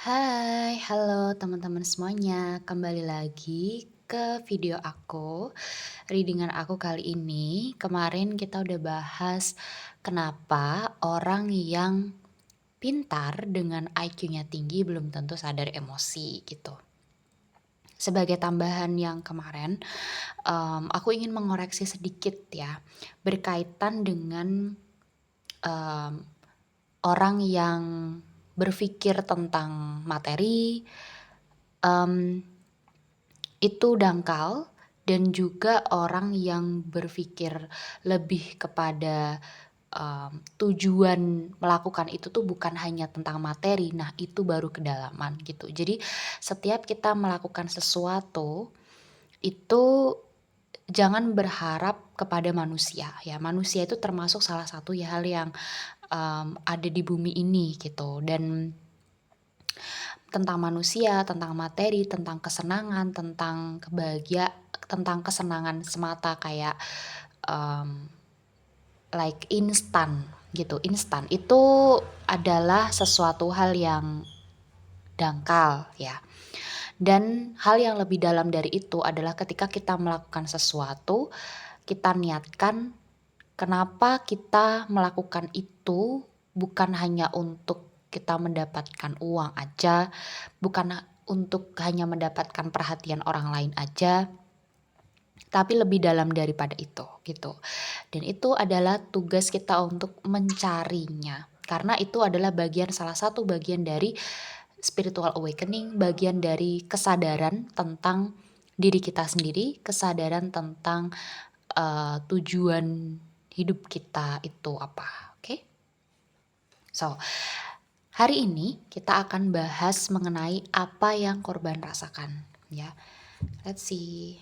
Hai, halo teman-teman semuanya. Kembali lagi ke video aku. Readingan aku kali ini, kemarin kita udah bahas kenapa orang yang pintar dengan IQ-nya tinggi belum tentu sadar emosi gitu. Sebagai tambahan yang kemarin, aku ingin mengoreksi sedikit ya, berkaitan dengan em, orang yang berpikir tentang materi, em, itu dangkal dan juga orang yang berpikir lebih kepada, tujuan melakukan itu tuh bukan hanya tentang materi, nah itu baru kedalaman gitu. Jadi setiap kita melakukan sesuatu, itu jangan berharap kepada manusia ya, manusia itu termasuk salah satu ya hal yang, ada di bumi ini gitu dan tentang manusia, tentang materi, tentang kesenangan, tentang tentang kesenangan semata kayak, mmm, like instan gitu, instan itu adalah sesuatu hal yang dangkal ya. Dan hal yang lebih dalam dari itu adalah ketika kita melakukan sesuatu, kita niatkan kenapa kita melakukan itu bukan hanya untuk kita mendapatkan uang aja, bukan untuk hanya mendapatkan perhatian orang lain aja, tapi lebih dalam daripada itu, gitu. Dan itu adalah tugas kita untuk mencarinya, karena itu adalah salah satu bagian dari spiritual awakening, bagian dari kesadaran tentang diri kita sendiri, kesadaran tentang, tujuan hidup kita itu apa, oke? So, hari ini kita akan bahas mengenai apa yang korban rasakan, ya. Let's see.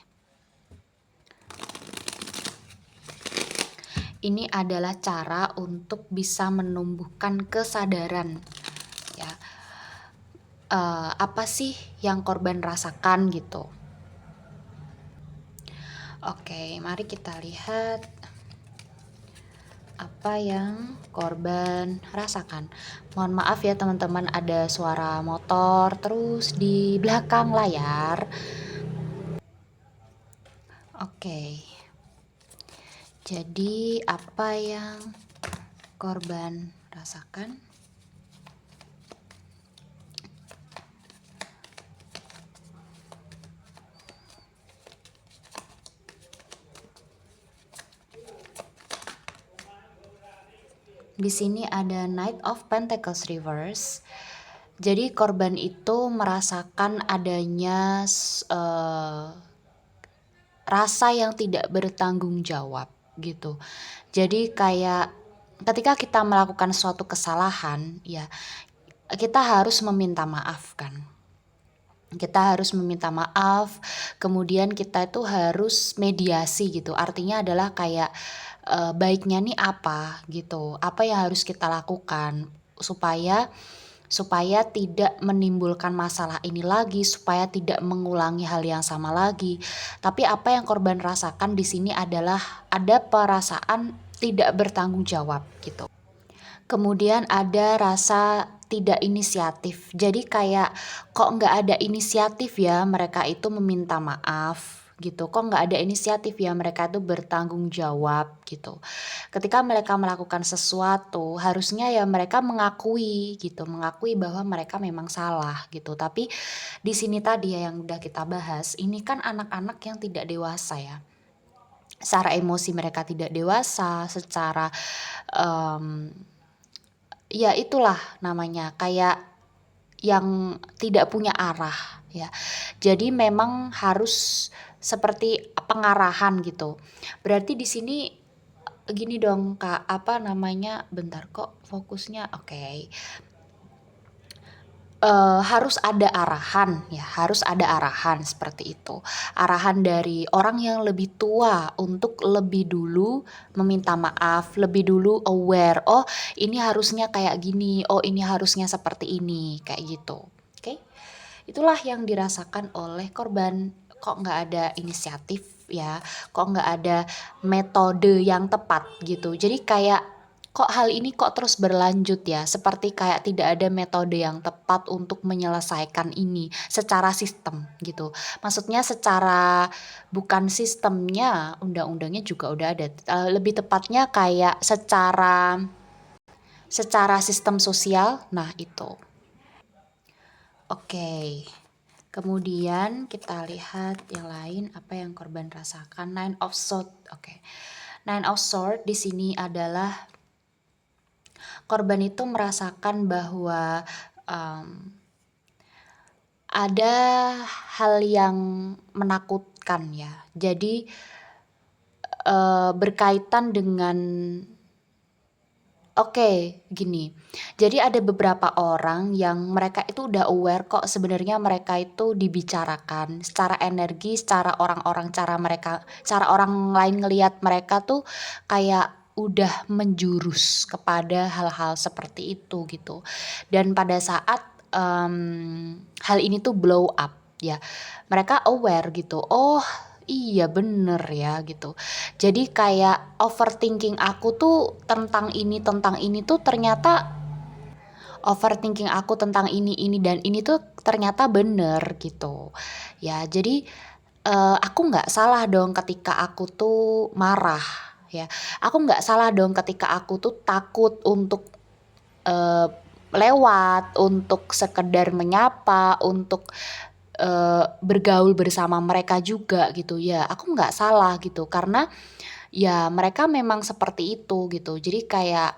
Ini adalah cara untuk bisa menumbuhkan kesadaran, ya. Apa sih yang korban rasakan gitu? Oke, mari kita lihat apa yang korban rasakan. Mohon maaf ya teman-teman, ada suara motor terus di belakang layar. Oke. Jadi apa yang korban rasakan? Di sini ada Knight of Pentacles reverse. Jadi korban itu merasakan adanya rasa yang tidak bertanggung jawab gitu. Jadi kayak ketika kita melakukan suatu kesalahan ya, kita harus meminta maaf kan. Kita harus meminta maaf, kemudian kita itu harus mediasi gitu. Artinya adalah kayak, baiknya nih apa gitu, apa yang harus kita lakukan supaya supaya tidak menimbulkan masalah ini lagi, supaya tidak mengulangi hal yang sama lagi. Tapi apa yang korban rasakan di sini adalah ada perasaan tidak bertanggung jawab gitu. Kemudian ada rasa tidak inisiatif. Jadi kayak kok nggak ada inisiatif ya mereka itu meminta maaf gitu. Kok nggak ada inisiatif ya mereka itu bertanggung jawab gitu. Ketika mereka melakukan sesuatu harusnya ya mereka mengakui gitu, mengakui bahwa mereka memang salah gitu. Tapi di sini tadi ya yang udah kita bahas, ini kan anak-anak yang tidak dewasa ya. Secara emosi mereka tidak dewasa, secara ya itulah namanya, kayak yang tidak punya arah ya. Jadi memang harus seperti pengarahan gitu. Berarti di sini gini dong Kak, apa namanya, bentar kok fokusnya oke. Harus ada arahan ya, harus ada arahan seperti itu. Arahan dari orang yang lebih tua untuk lebih dulu meminta maaf, lebih dulu aware, "Oh ini harusnya kayak gini, oh ini harusnya seperti ini," kayak gitu, oke. Itulah yang dirasakan oleh korban, kok nggak ada inisiatif ya, kok nggak ada metode yang tepat gitu. Jadi kayak kok hal ini kok terus berlanjut ya, seperti kayak tidak ada metode yang tepat untuk menyelesaikan ini secara sistem gitu. Maksudnya secara bukan sistemnya, undang-undangnya juga udah ada, lebih tepatnya kayak secara sistem sosial, nah itu. Oke. Kemudian kita lihat yang lain apa yang korban rasakan. Nine of Swords. Oke. Nine of Swords di sini adalah korban itu merasakan bahwa ada hal yang menakutkan ya. Jadi berkaitan dengan gini. Jadi ada beberapa orang yang mereka itu udah aware kok sebenarnya mereka itu dibicarakan secara energi, secara cara orang lain ngelihat mereka tuh kayak udah menjurus kepada hal-hal seperti itu gitu. Dan pada saat hal ini tuh blow up ya, mereka aware gitu, oh iya bener ya gitu. Jadi kayak overthinking aku tuh tentang ini tuh ternyata overthinking aku tentang ini dan ini tuh ternyata bener gitu. Ya jadi aku nggak salah dong ketika aku tuh marah ya. Aku nggak salah dong ketika aku tuh takut untuk lewat, untuk sekedar menyapa, untuk bergaul bersama mereka juga gitu ya. Aku nggak salah gitu karena ya mereka memang seperti itu gitu. Jadi kayak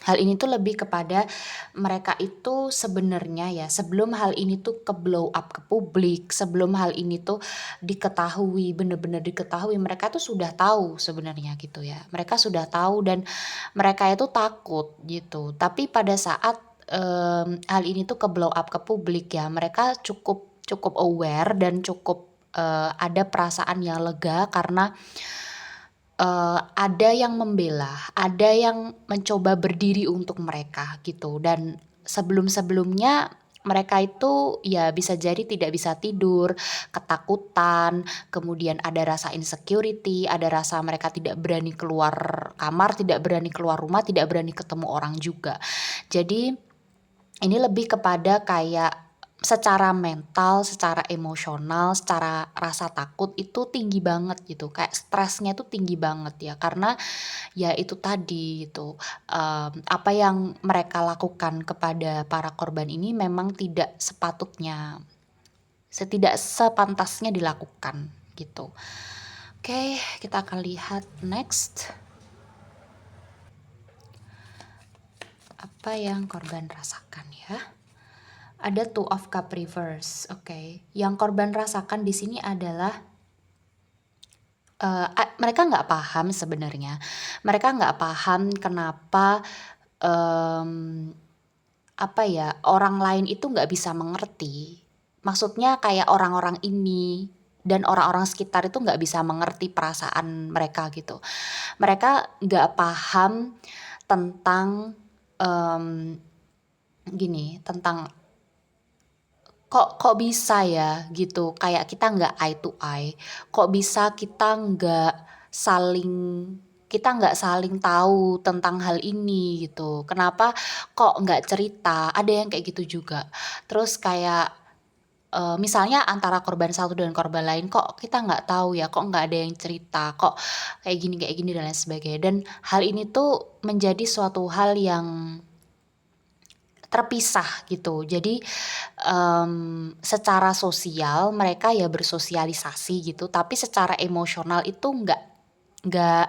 hal ini tuh lebih kepada mereka itu sebenarnya ya sebelum hal ini tuh ke-blow up ke publik, sebelum hal ini tuh diketahui, bener-bener diketahui, mereka tuh sudah tahu sebenarnya gitu ya. Mereka sudah tahu dan mereka itu takut gitu. Tapi pada saat hal ini tuh ke-blow up ke publik ya, mereka cukup cukup aware dan cukup ada perasaan yang lega karena ada yang membela, ada yang mencoba berdiri untuk mereka gitu dan sebelum-sebelumnya mereka itu ya bisa jadi tidak bisa tidur, ketakutan, kemudian ada rasa insecurity, ada rasa mereka tidak berani keluar kamar, tidak berani keluar rumah, tidak berani ketemu orang juga. Jadi ini lebih kepada kayak secara mental, secara emosional, secara rasa takut itu tinggi banget gitu, kayak stresnya tuh tinggi banget ya, karena ya itu tadi gitu, apa yang mereka lakukan kepada para korban ini memang tidak sepatutnya, tidak sepantasnya dilakukan gitu. Oke, kita akan lihat next. Apa yang korban rasakan ya. Ada Two of Cup reverse. Oke. Yang korban rasakan di sini adalah mereka nggak paham sebenarnya. Mereka nggak paham kenapa apa ya, orang lain itu nggak bisa mengerti. Maksudnya kayak orang-orang ini dan orang-orang sekitar itu nggak bisa mengerti perasaan mereka gitu. Mereka nggak paham tentang gini, tentang kok bisa ya gitu, kayak kita nggak eye to eye, kok bisa kita nggak saling tahu tentang hal ini gitu, kenapa kok nggak cerita, ada yang kayak gitu juga. Terus kayak misalnya antara korban satu dan korban lain, kok kita nggak tahu ya, kok nggak ada yang cerita, kok kayak gini dan lain sebagainya. Dan hal ini tuh menjadi suatu hal yang terpisah gitu. Jadi secara sosial mereka ya bersosialisasi gitu, tapi secara emosional itu nggak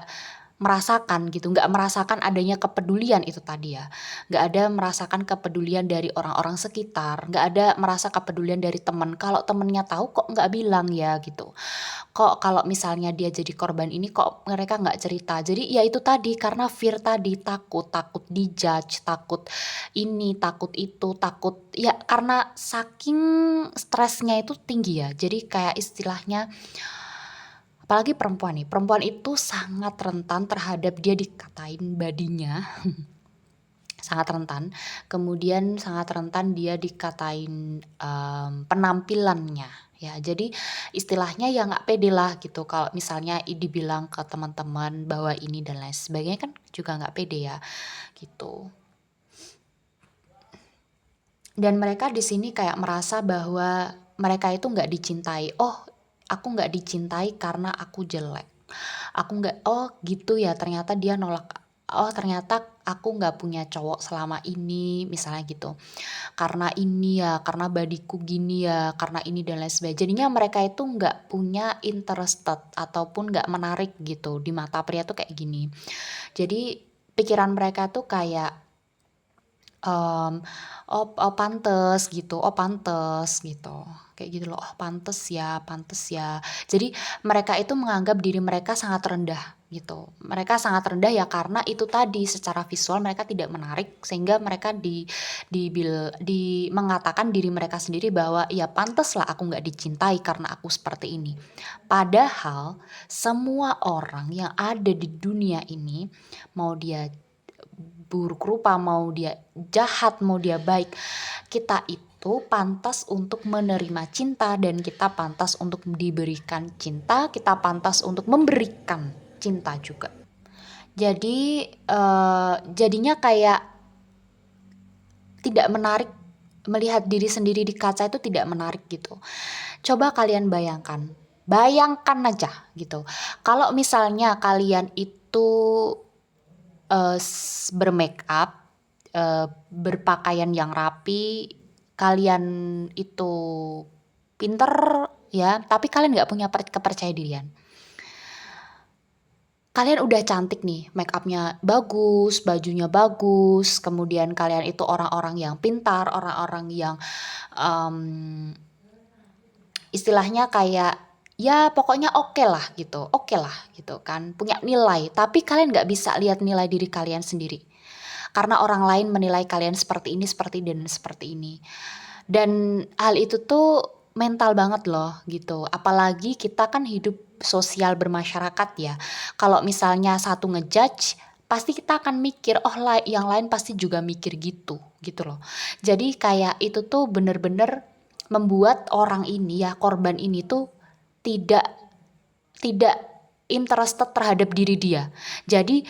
merasakan gitu, nggak merasakan adanya kepedulian itu tadi ya. Nggak ada merasakan kepedulian dari orang-orang sekitar, nggak ada merasa kepedulian dari teman. Kalau temennya tahu kok nggak bilang ya gitu. Kok kalau misalnya dia jadi korban ini kok mereka nggak cerita. Jadi ya itu tadi karena fear tadi, takut di-judge, takut ini, takut itu, takut ya karena saking stresnya itu tinggi ya. Jadi kayak istilahnya apalagi perempuan nih, perempuan itu sangat rentan terhadap dia dikatain badinya, sangat rentan. Kemudian sangat rentan dia dikatain penampilannya. Ya, jadi istilahnya ya nggak pede lah gitu kalau misalnya dibilang ke teman-teman bahwa ini dan lain sebagainya kan juga nggak pede ya gitu. Dan mereka di sini kayak merasa bahwa mereka itu nggak dicintai. Oh, aku nggak dicintai karena aku jelek. Aku nggak, oh gitu ya ternyata dia nolak. Oh ternyata aku nggak punya cowok selama ini misalnya gitu. Karena ini ya, karena badiku gini ya, karena ini dan lain sebagainya. Jadinya mereka itu nggak punya interested ataupun nggak menarik gitu di mata pria tuh kayak gini. Jadi pikiran mereka tuh kayak um, oh pantes gitu, oh pantes gitu. Kayak gitu loh, oh pantes ya. Jadi mereka itu menganggap diri mereka sangat rendah gitu. Mereka sangat rendah ya karena itu tadi secara visual mereka tidak menarik sehingga mereka di mengatakan diri mereka sendiri bahwa ya pantes lah aku nggak dicintai karena aku seperti ini. Padahal semua orang yang ada di dunia ini mau dia buruk rupa, mau dia jahat, mau dia baik, kita itu pantas untuk menerima cinta dan kita pantas untuk diberikan cinta, kita pantas untuk memberikan cinta juga. Jadi jadinya kayak tidak menarik, melihat diri sendiri di kaca itu tidak menarik gitu. Coba kalian bayangkan, bayangkan aja gitu. Kalau misalnya kalian itu bermake up, berpakaian yang rapi, kalian itu pinter ya, tapi kalian nggak punya kepercayaan dirian. Kalian udah cantik nih, make upnya bagus, bajunya bagus, kemudian kalian itu orang-orang yang pintar, orang-orang yang istilahnya kayak ya pokoknya oke lah gitu kan, punya nilai, tapi kalian nggak bisa lihat nilai diri kalian sendiri. Karena orang lain menilai kalian seperti ini, seperti dan seperti ini. Dan hal itu tuh mental banget loh gitu. Apalagi kita kan hidup sosial bermasyarakat ya. Kalau misalnya satu ngejudge, pasti kita akan mikir, oh yang lain pasti juga mikir gitu loh. Jadi kayak itu tuh bener-bener membuat orang ini ya, korban ini tuh tidak tidak interested terhadap diri dia. Jadi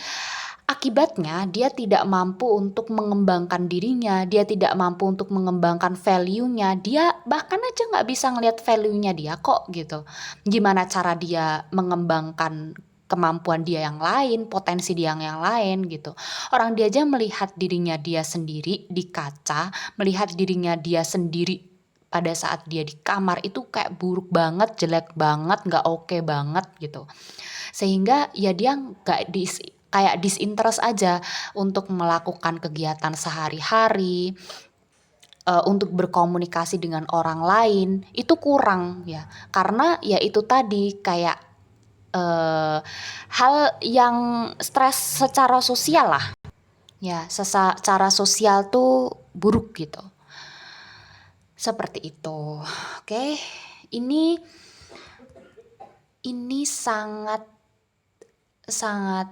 akibatnya dia tidak mampu untuk mengembangkan dirinya, dia tidak mampu untuk mengembangkan value-nya, dia bahkan aja nggak bisa ngelihat value-nya dia kok gitu. Gimana cara dia mengembangkan kemampuan dia yang lain, potensi dia yang lain gitu. Orang dia aja melihat dirinya dia sendiri di kaca, melihat dirinya dia sendiri pada saat dia di kamar itu kayak buruk banget, jelek banget, nggak oke banget gitu. Sehingga ya dia nggak kayak disinterest aja untuk melakukan kegiatan sehari-hari, untuk berkomunikasi dengan orang lain, itu kurang ya. Karena ya itu tadi kayak hal yang stres secara sosial lah. Ya, secara sosial tuh buruk gitu. Seperti itu. Oke. Ini sangat sangat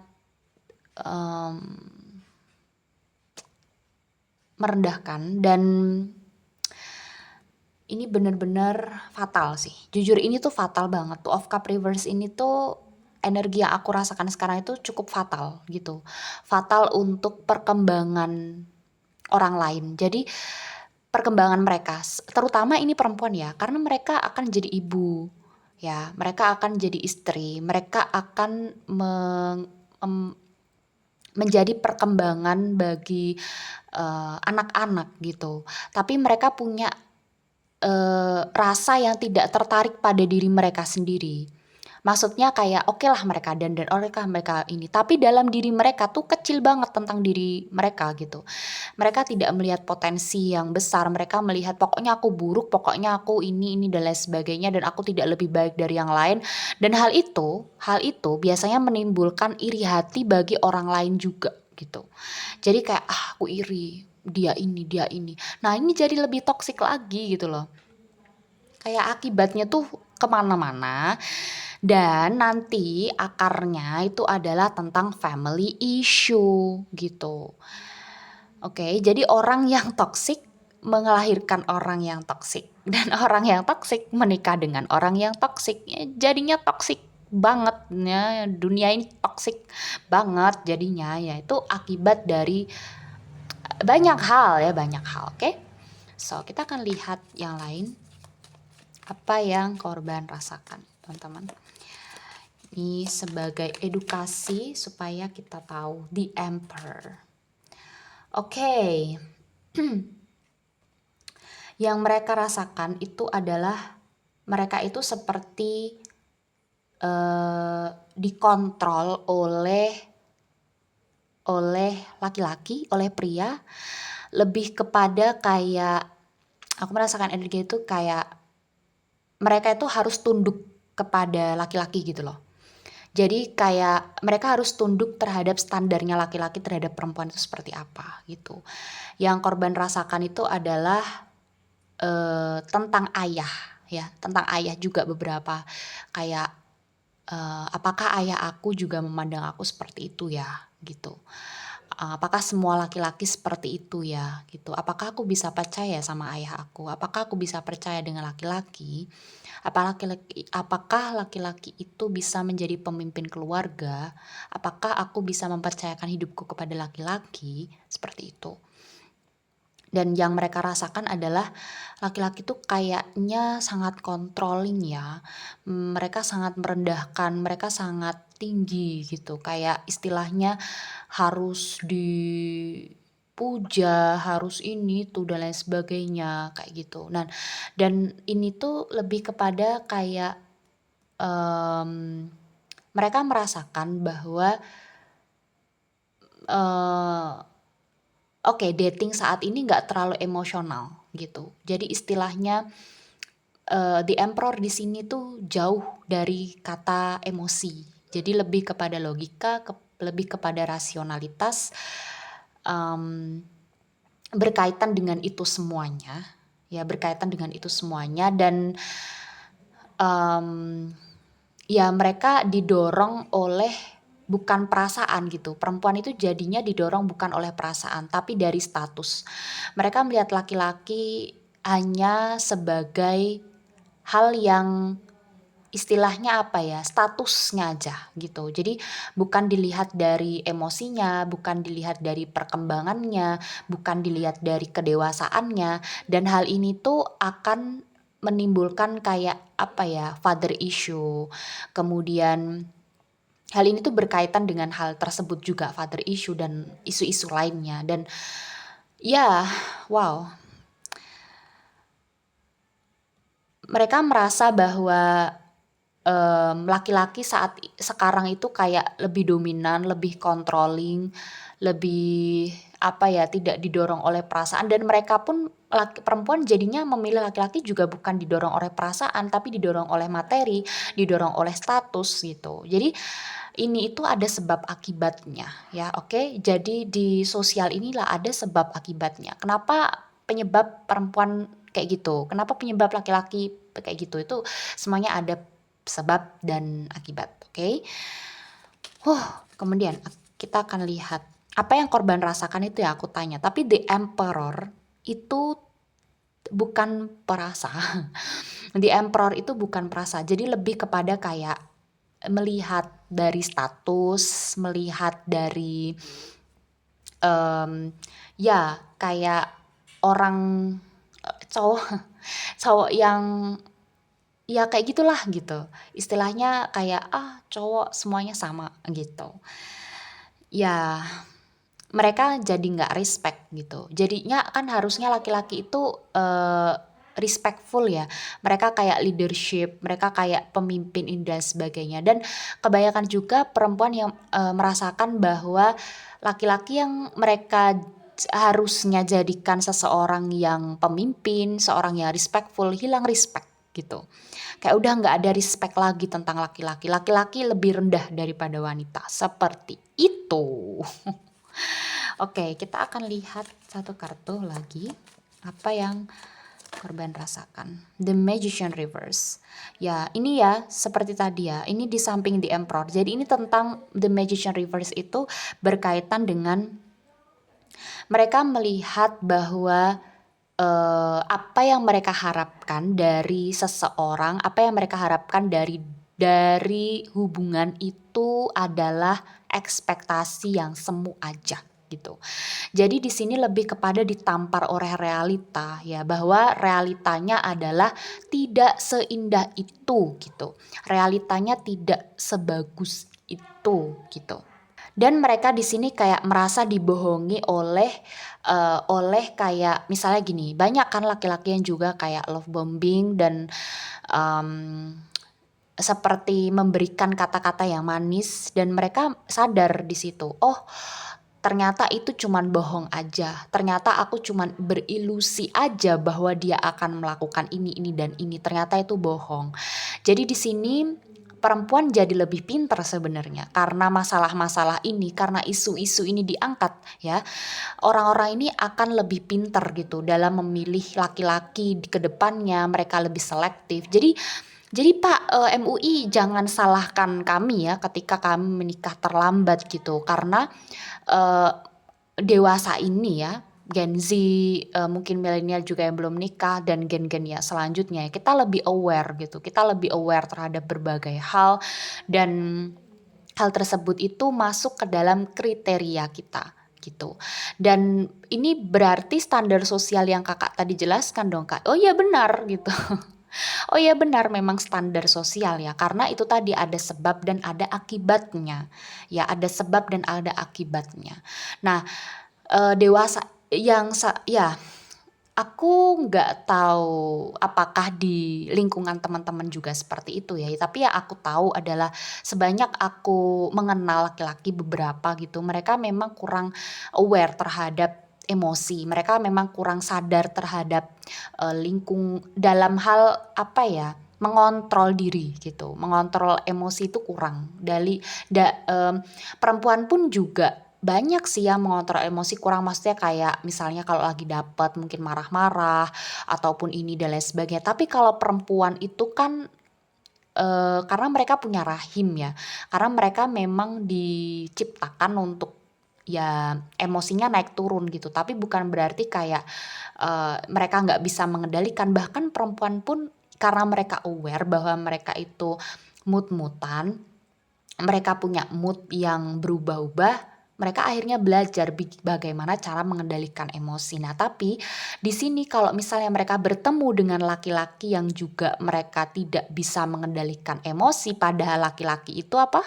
merendahkan dan ini benar-benar fatal sih. Jujur ini tuh fatal banget. Two of Cup Reverse ini tuh energi yang aku rasakan sekarang itu cukup fatal gitu. Fatal untuk perkembangan orang lain. Jadi perkembangan mereka, terutama ini perempuan ya, karena mereka akan jadi ibu. Ya, mereka akan jadi istri, mereka akan menjadi perkembangan bagi anak-anak gitu. Tapi mereka punya rasa yang tidak tertarik pada diri mereka sendiri. Maksudnya kayak oke lah mereka dandan, mereka ini, tapi dalam diri mereka tuh kecil banget tentang diri mereka gitu. Mereka tidak melihat potensi yang besar, mereka melihat pokoknya aku buruk, pokoknya aku ini dan lain sebagainya dan aku tidak lebih baik dari yang lain. Dan hal itu biasanya menimbulkan iri hati bagi orang lain juga gitu. Jadi kayak aku iri, dia ini. Nah ini jadi lebih toksik lagi gitu loh. Kayak akibatnya tuh kemana-mana dan nanti akarnya itu adalah tentang family issue gitu. Oke, jadi orang yang toksik mengelahirkan orang yang toksik dan orang yang toksik menikah dengan orang yang toksik, jadinya toksik banget ya, dunia ini toksik banget jadinya, yaitu akibat dari banyak hal ya, banyak hal. Oke, so kita akan lihat yang lain, apa yang korban rasakan teman-teman. Ini sebagai edukasi supaya kita tahu The Emperor. Oke. Yang mereka rasakan itu adalah mereka itu seperti dikontrol oleh laki-laki, oleh pria, lebih kepada kayak, aku merasakan energi itu kayak mereka itu harus tunduk kepada laki-laki gitu loh. Jadi kayak mereka harus tunduk terhadap standarnya laki-laki terhadap perempuan itu seperti apa gitu. Yang korban rasakan itu adalah tentang ayah ya, tentang ayah juga beberapa kayak apakah ayah aku juga memandang aku seperti itu ya gitu. Apakah semua laki-laki seperti itu ya gitu. Apakah aku bisa percaya sama ayah aku? Apakah aku bisa percaya dengan laki-laki? Apakah laki-laki itu bisa menjadi pemimpin keluarga? Apakah aku bisa mempercayakan hidupku kepada laki-laki? Seperti itu. Dan yang mereka rasakan adalah laki-laki itu kayaknya sangat controlling ya. Mereka sangat merendahkan, mereka sangat tinggi gitu. Kayak istilahnya harus dipuja, harus ini tuh dan lain sebagainya kayak gitu. Nah, dan ini tuh lebih kepada kayak mereka merasakan bahwa oke, dating saat ini nggak terlalu emosional gitu. Jadi istilahnya The Emperor di sini tuh jauh dari kata emosi. Jadi lebih kepada logika, lebih kepada rasionalitas, berkaitan dengan itu semuanya. Ya, berkaitan dengan itu semuanya dan ya mereka didorong oleh bukan perasaan gitu. Perempuan itu jadinya didorong bukan oleh perasaan, tapi dari status. Mereka melihat laki-laki hanya sebagai hal yang istilahnya apa ya, statusnya aja gitu. Jadi bukan dilihat dari emosinya, bukan dilihat dari perkembangannya, bukan dilihat dari kedewasaannya, dan hal ini tuh akan menimbulkan kayak apa ya, father issue. Kemudian hal ini tuh berkaitan dengan hal tersebut juga, father issue dan isu-isu lainnya. Dan ya, wow. Mereka merasa bahwa laki-laki saat sekarang itu kayak lebih dominan, lebih controlling, lebih apa ya, tidak didorong oleh perasaan, dan mereka pun perempuan jadinya memilih laki-laki juga bukan didorong oleh perasaan, tapi didorong oleh materi, didorong oleh status gitu. Jadi ini itu ada sebab akibatnya ya, oke? Jadi di sosial inilah ada sebab akibatnya. Kenapa penyebab perempuan kayak gitu? Kenapa penyebab laki-laki kayak gitu? Itu semuanya ada sebab dan akibat, oke? Kemudian kita akan lihat apa yang korban rasakan itu ya aku tanya. Tapi The Emperor itu bukan perasa. The Emperor itu bukan perasa. Jadi lebih kepada kayak melihat dari status, melihat dari ya kayak orang cowok yang ya kayak gitulah gitu. Istilahnya kayak cowok semuanya sama gitu. Ya mereka jadi nggak respect gitu. Jadinya kan harusnya laki-laki itu respectful ya. Mereka kayak leadership, mereka kayak pemimpin dan sebagainya. Dan kebanyakan juga perempuan yang merasakan bahwa laki-laki yang mereka harusnya jadikan seseorang yang pemimpin, seorang yang respectful, hilang respect gitu. Kayak udah nggak ada respect lagi tentang laki-laki. Laki-laki lebih rendah daripada wanita. Seperti itu. Oke, kita akan lihat satu kartu lagi. Apa yang korban rasakan. The Magician Reverse. Ya, ini ya seperti tadi ya. Ini di samping The Emperor. Jadi ini tentang The Magician Reverse itu berkaitan dengan mereka melihat bahwa apa yang mereka harapkan dari seseorang, apa yang mereka harapkan dari hubungan itu adalah ekspektasi yang semu aja gitu. Jadi di sini lebih kepada ditampar oleh realita ya, bahwa realitanya adalah tidak seindah itu gitu. Realitanya tidak sebagus itu gitu. Dan mereka di sini kayak merasa dibohongi oleh kayak misalnya gini, banyak kan laki-laki yang juga kayak love bombing dan, mmm, seperti memberikan kata-kata yang manis dan mereka sadar di situ, "Oh, ternyata itu cuman bohong aja, ternyata aku cuman berilusi aja bahwa dia akan melakukan ini, dan ini, ternyata itu bohong." Jadi di sini perempuan jadi lebih pintar sebenarnya karena masalah-masalah ini, karena isu-isu ini diangkat ya, orang-orang ini akan lebih pintar gitu dalam memilih laki-laki ke depannya, mereka lebih selektif. Jadi Pak, MUI jangan salahkan kami ya ketika kami menikah terlambat gitu, karena, eee, dewasa ini ya, Gen Z, mungkin milenial juga yang belum nikah dan gen-gen ya selanjutnya ya, kita lebih aware gitu, kita lebih aware terhadap berbagai hal dan hal tersebut itu masuk ke dalam kriteria kita, gitu. Dan ini berarti standar sosial yang Kakak tadi jelaskan dong, Kak? Oh iya benar, gitu. Oh iya benar memang standar sosial ya, karena itu tadi ada sebab dan ada akibatnya. Ya, ada sebab dan ada akibatnya. Nah, dewasa yang ya, aku nggak tahu apakah di lingkungan teman-teman juga seperti itu ya, tapi yang aku tahu adalah sebanyak aku mengenal laki-laki beberapa gitu, mereka memang kurang aware terhadap emosi, mereka memang kurang sadar terhadap, dalam hal apa ya, mengontrol diri gitu, mengontrol emosi itu kurang perempuan pun juga banyak sih yang mengontrol emosi kurang, maksudnya kayak misalnya kalau lagi dapet mungkin marah-marah ataupun ini dan lain sebagainya. Tapi kalau perempuan itu kan, karena mereka punya rahim ya, karena mereka memang diciptakan untuk ya emosinya naik turun gitu, tapi bukan berarti kayak, mereka nggak bisa mengendalikan. Bahkan perempuan pun karena mereka aware bahwa mereka itu mood-mood-an, mereka punya mood yang berubah-ubah, mereka akhirnya belajar bagaimana cara mengendalikan emosi. Nah, tapi di sini kalau misalnya mereka bertemu dengan laki-laki yang juga mereka tidak bisa mengendalikan emosi, padahal laki-laki itu apa?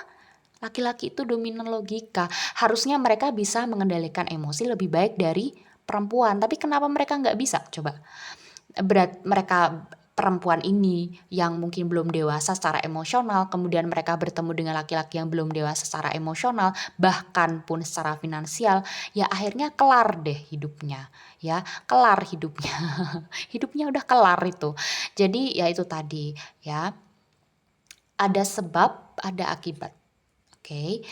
Laki-laki itu dominan logika. Harusnya mereka bisa mengendalikan emosi lebih baik dari perempuan. Tapi kenapa mereka nggak bisa? Coba. Mereka perempuan ini yang mungkin belum dewasa secara emosional, kemudian mereka bertemu dengan laki-laki yang belum dewasa secara emosional, bahkan pun secara finansial, ya akhirnya kelar deh hidupnya, ya kelar hidupnya. Hidupnya udah kelar itu. Jadi ya itu tadi ya, ada sebab, ada akibat. Oke.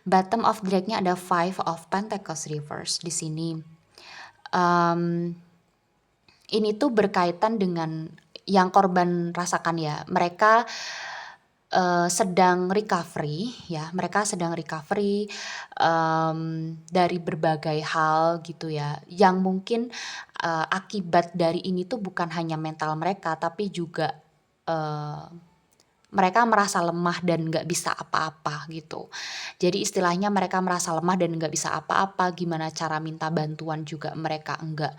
Bottom of the deck-nya ada Five of Pentacles reverse di sini. Ini tuh berkaitan dengan yang korban rasakan ya. Mereka, sedang recovery ya, mereka sedang recovery, dari berbagai hal gitu ya, yang mungkin, akibat dari ini tuh bukan hanya mental mereka, tapi juga, eee, mereka merasa lemah dan nggak bisa apa-apa gitu. Jadi istilahnya mereka merasa lemah dan nggak bisa apa-apa, gimana cara minta bantuan juga mereka enggak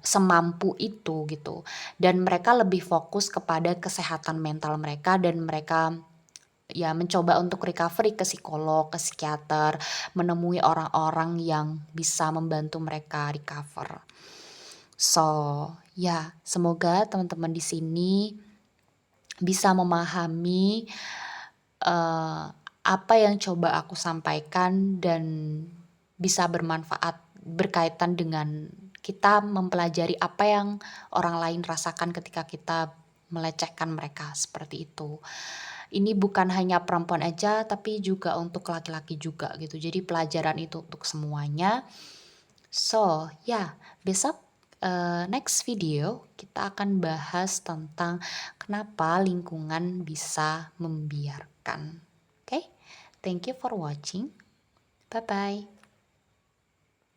semampu itu gitu, dan mereka lebih fokus kepada kesehatan mental mereka dan mereka ya mencoba untuk recovery ke psikolog, ke psikiater, menemui orang-orang yang bisa membantu mereka recover. So, ya semoga teman-teman di sini bisa memahami, apa yang coba aku sampaikan dan bisa bermanfaat berkaitan dengan kita mempelajari apa yang orang lain rasakan ketika kita melecehkan mereka, seperti itu. Ini bukan hanya perempuan aja, tapi juga untuk laki-laki juga gitu. Jadi pelajaran itu untuk semuanya. So, ya, besok, next video kita akan bahas tentang kenapa lingkungan bisa membiarkan. Oke? Thank you for watching. Bye-bye.